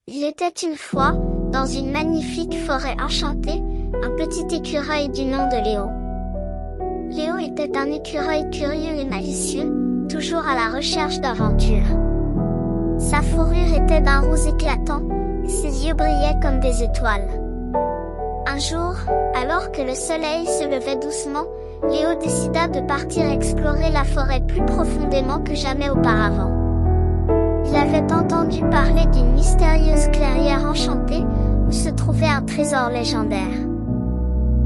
Il était une fois, dans une magnifique forêt enchantée, un petit écureuil du nom de Léo. Léo était un écureuil curieux et malicieux, toujours à la recherche d'aventures. Sa fourrure était d'un rose éclatant, et ses yeux brillaient comme des étoiles. Un jour, alors que le soleil se levait doucement, Léo décida de partir explorer la forêt plus profondément que jamais auparavant. Il avait entendu parler d'une mystérieuse clairière enchantée, où se trouvait un trésor légendaire.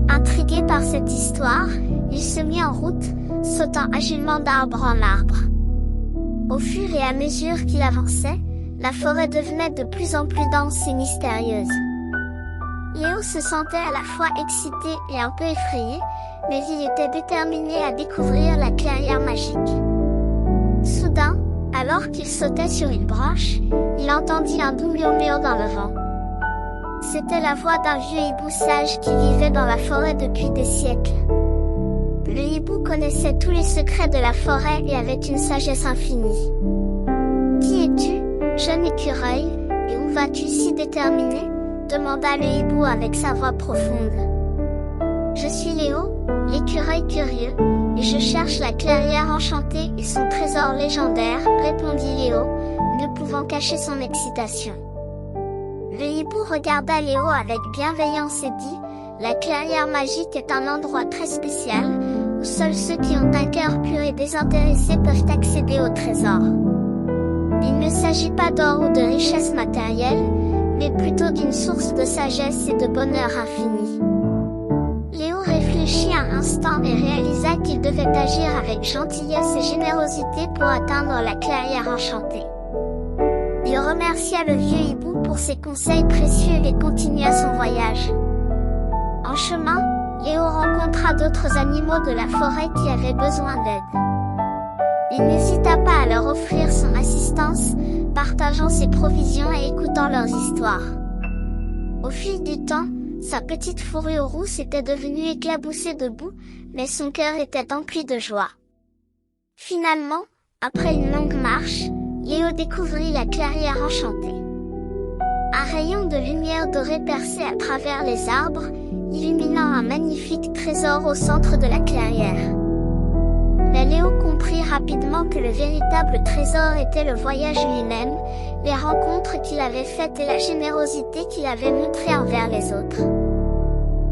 Intrigué par cette histoire, il se mit en route, sautant agilement d'arbre en arbre. Au fur et à mesure qu'il avançait, la forêt devenait de plus en plus dense et mystérieuse. Léo se sentait à la fois excité et un peu effrayé, mais il était déterminé à découvrir la clairière magique. Soudain, alors qu'il sautait sur une branche, il entendit un doux murmure dans le vent. C'était la voix d'un vieux hibou sage qui vivait dans la forêt depuis des siècles. Le hibou connaissait tous les secrets de la forêt et avait une sagesse infinie. « Qui es-tu, jeune écureuil, et où vas-tu si déterminé ?» demanda le hibou avec sa voix profonde. « Je suis Léo, l'écureuil curieux, et je cherche la clairière enchantée et son trésor légendaire, répondit Léo, ne pouvant cacher son excitation. Le hibou regarda Léo avec bienveillance et dit, « La clairière magique est un endroit très spécial, où seuls ceux qui ont un cœur pur et désintéressé peuvent accéder au trésor. Il ne s'agit pas d'or ou de richesse matérielle, mais plutôt d'une source de sagesse et de bonheur infini. » Léo réfléchit un instant et réalisa qu'il devait agir avec gentillesse et générosité pour atteindre la clairière enchantée. Il remercia le vieux hibou pour ses conseils précieux et continua son voyage. En chemin, Léo rencontra d'autres animaux de la forêt qui avaient besoin d'aide. Il n'hésita pas à leur offrir son assistance, partageant ses provisions et écoutant leurs histoires. Au fil du temps, sa petite fourrure rousse était devenue éclaboussée de boue, mais son cœur était empli de joie. Finalement, après une longue marche, Léo découvrit la clairière enchantée. Un rayon de lumière dorée perçait à travers les arbres, illuminant un magnifique trésor au centre de la clairière. Mais Léo comprit rapidement que le véritable trésor était le voyage lui-même, les rencontres qu'il avait faites et la générosité qu'il avait montrée envers les autres.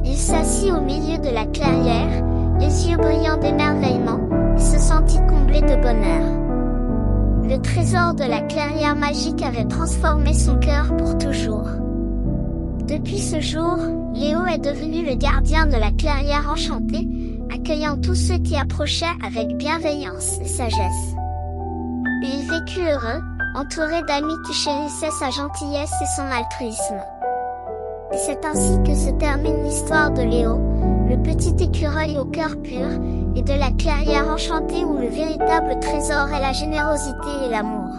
Il s'assit au milieu de la clairière, les yeux brillants d'émerveillement, et se sentit comblé de bonheur. Le trésor de la clairière magique avait transformé son cœur pour toujours. Depuis ce jour, Léo est devenu le gardien de la clairière enchantée, accueillant tous ceux qui approchaient avec bienveillance et sagesse. Il vécut heureux, entouré d'amis qui chérissaient sa gentillesse et son altruisme. Et c'est ainsi que se termine l'histoire de Léo, le petit écureuil au cœur pur, et de la clairière enchantée où le véritable trésor est la générosité et l'amour.